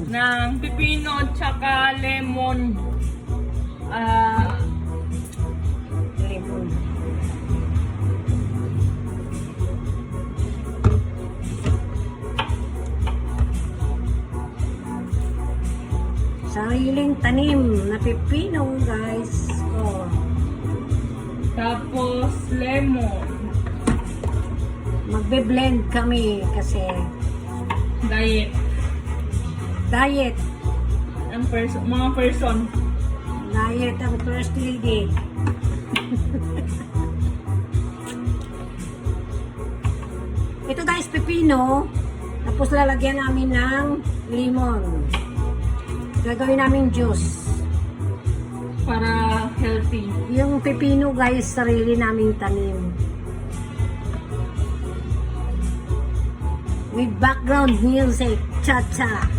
ng pipino tsaka lemon. Lemon. Sariling tanim na pipino, guys. Oh. Tapos lemon. Magbe-blend kami kasi Diet. diet. Ang mga person. Diet ang first lady. Ito guys, pepino. Tapos lalagyan namin ng lemon. Gagawin namin juice. Para healthy. Yung pepino guys, sarili naming tanim. With background music, cha-cha.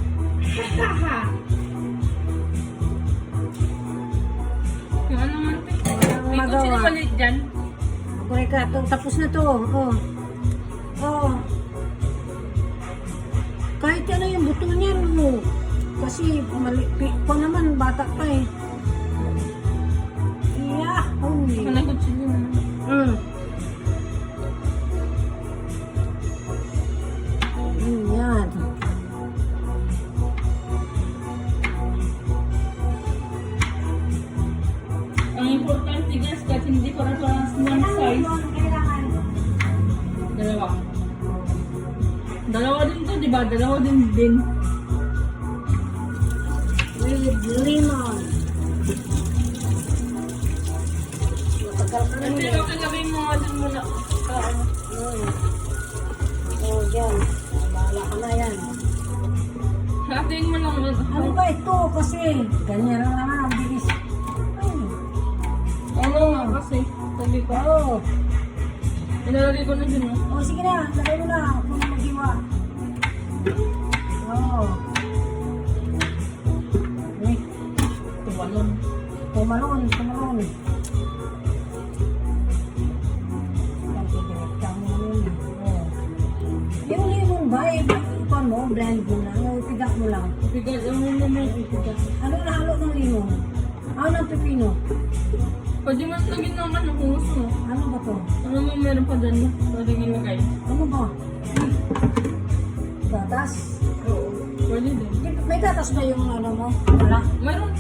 Yung ano man ito? Walang May magawa. kutsi palit dyan. Okay ka, tapos na to. Oh. Oh. Kahit ano yung buto niya, no. Kasi ko naman, bata pa eh. Yahoo! Ako na kutsi nyo naman. Yan. Ang importante guys, kahit hindi para-parang small size. Dalawa. Dalawa din to, di ba? Dalawa din. With lemon. Matagal ka Kasi naman. kakilagay mo nga din muna. Oh, dyan. Bahala ka na yan. Hatiin mo lang. Ano ba ito? Kasi ganyan lang naman ang bilis. Ay. Ano nga kasi. Sabi ko. Oh. Ilalagay ko na din. Oh, sige na. Lagay mo na. Kung na mag-iwa. Oh. Ay. Tumalon. Tumalon. Yung lemon ba, ipon mo, blend mo lang, yung ipigat mo lang. Ipigat. Ano naman ipigat? Ano na halo ng lemon? Ano ng pepino? Pwede mas lagyan ng ano kung gusto mo. Ano ba to? Ano mo meron pa dyan? Pwede ilagay. Ano ba? Gatas? Oo. Pwede din. May gatas ba yung ano mo? Wala? Meron.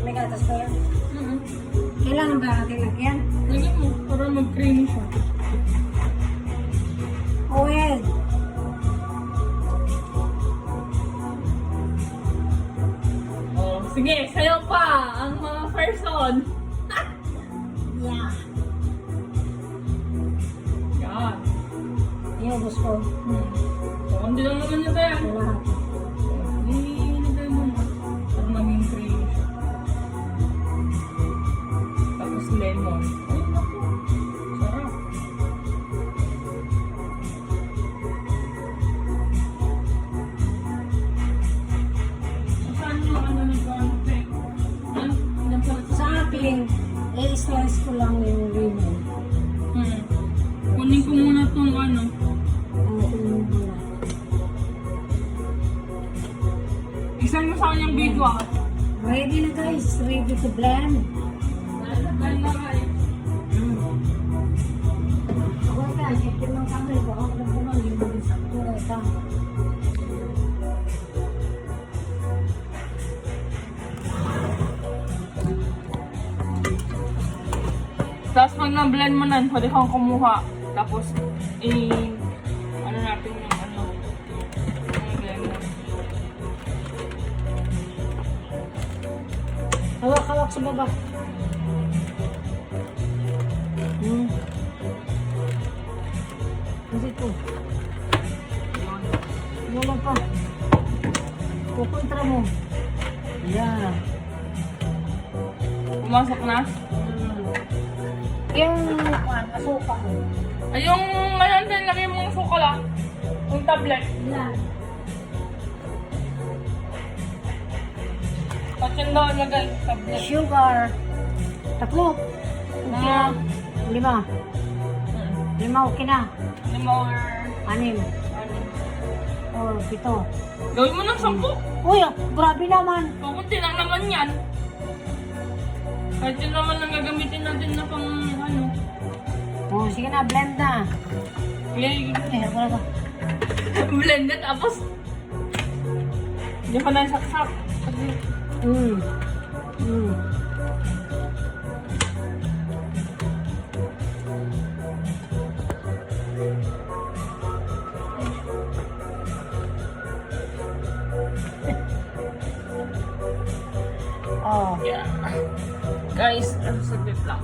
May gatas ba yan? Mhm. Kailangan ba natin lagyan? Lagyan mo para mag-creamy siya. Oil. Oh, sige, sayo pa ang mga person. Yeah. Yan. Yung gusto. So, hindi lang naman nito yan. Lahat. Nilagay mo na. Para maging creamy siya. Tapos lemon. Ay, naku. Sarap. Saan mo ano nag-konti? Sa akin, i-slice ko lang yung lemon. Kunin ko muna tong ano. Yung gula. Isan mo sa kanyang video ah. Ready na guys. Ready to blend. Ganda ka eh. Ako ka, check lang kami. Baka ko lang puno. Yung mga saktura ito. Tapos pag na-blend mo na, pwede kang kumuha. Tapos, ano natin yung ano. Yung lemon. Hawak sa baba. Kasi ito. Wala pa. Kukontra mo. Yan. Pumasok na. Yung asukal. Ay, yung ngayon din, lagay mo yung sukal ah. Yung tablet. Yan. At yun daw lagay, tablet. Sugar. Tatlo. Na, 5. 5 okay na. 5 or 6. ano. Or 7. Gawin mo ng 10. Uy, grabe naman. Kukunti lang naman yan. Kahit yun naman lang gagamitin natin na pang ano. Oh, sige na, blend na. Yay. Eh, wala ba? Blend na tapos. Hindi ko na saksak. Mm. Mm. Oh. Yeah. Guys, ang saglit lang.